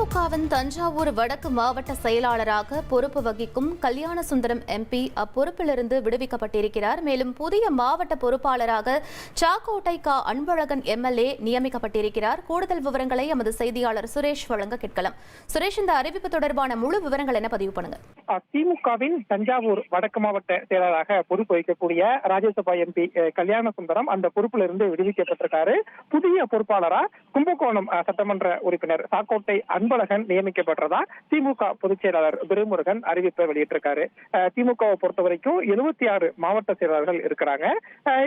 திமுகவின் தஞ்சாவூர் வடக்கு மாவட்ட செயலாளராக பொறுப்பு வகிக்கும் கல்யாணசுந்தரம் எம்பி அப்பொறுப்பிலிருந்து விடுவிக்கப்பட்டிருக்கிறார். மேலும் புதிய மாவட்ட பொறுப்பாளராக சாக்கோட்டை அன்பழகன் எம்எல்ஏ நியமிக்கப்பட்டிருக்கிறார். கூடுதல் விவரங்களை எமது செய்தியாளர் சுரேஷ் வழங்க கேட்கலாம். சுரேஷ், இந்த அறிவிப்பு தொடர்பான முழு விவரங்கள் என்ன பதிவு பண்ணுங்க. திமுகவின் தஞ்சாவூர் வடக்கு மாவட்ட செயலாளராக பொறுப்பு வகிக்கக்கூடிய ராஜ்யசபா எம்பி கல்யாணசுந்தரம் அந்த பொறுப்பிலிருந்து விடுவிக்கப்பட்டிருக்காரு. புதிய பொறுப்பாளரா கும்பகோணம் சட்டமன்ற உறுப்பினர் சாக்கோட்டை அன்பழகன் நியமிக்கப்பட்டதா திமுக பொதுச் செயலாளர் துரைமுருகன் அறிவிப்பை வெளியிட்டிருக்காரு. திமுகவை பொறுத்த வரைக்கும் 76 மாவட்ட செயலாளர்கள் இருக்கிறாங்க.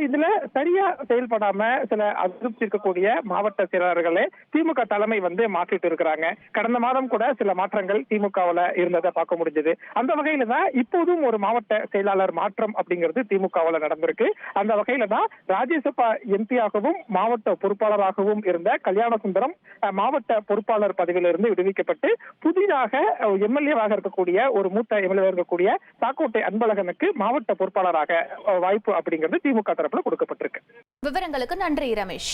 இதுல சரியா செயல்படாம சில அதிருப்தி இருக்கக்கூடிய மாவட்ட செயலாளர்களே திமுக தலைமை மாற்றிட்டு இருக்கிறாங்க. கடந்த மாதம் கூட சில மாற்றங்கள் திமுகவில் இருந்ததை பார்க்க முடிஞ்சது. அந்த வகையில தான் இப்போதும் ஒரு மாவட்ட செயலாளர் மாற்றம் அப்படிங்கிறது திமுகவில் நடந்திருக்கு. அந்த வகையில தான் ராஜ்யசபா எம்பியாகவும் மாவட்ட பொறுப்பாளராகவும் இருந்த கல்யாணசுந்தரம் மாவட்ட பொறுப்பாளர் பதவியிலிருந்து விடுவிக்கப்பட்டு புதிதாக எம்எல்ஏவாக இருக்கக்கூடிய ஒரு மூத்த எம்எல்ஏ இருக்கக்கூடிய சாக்கோட்டை அன்பழகனுக்கு மாவட்ட பொறுப்பாளராக வாய்ப்பு அப்படிங்கிறது திமுக தரப்புல கொடுக்கப்பட்டிருக்கு. விவரங்களுக்கு நன்றி ரமேஷ்.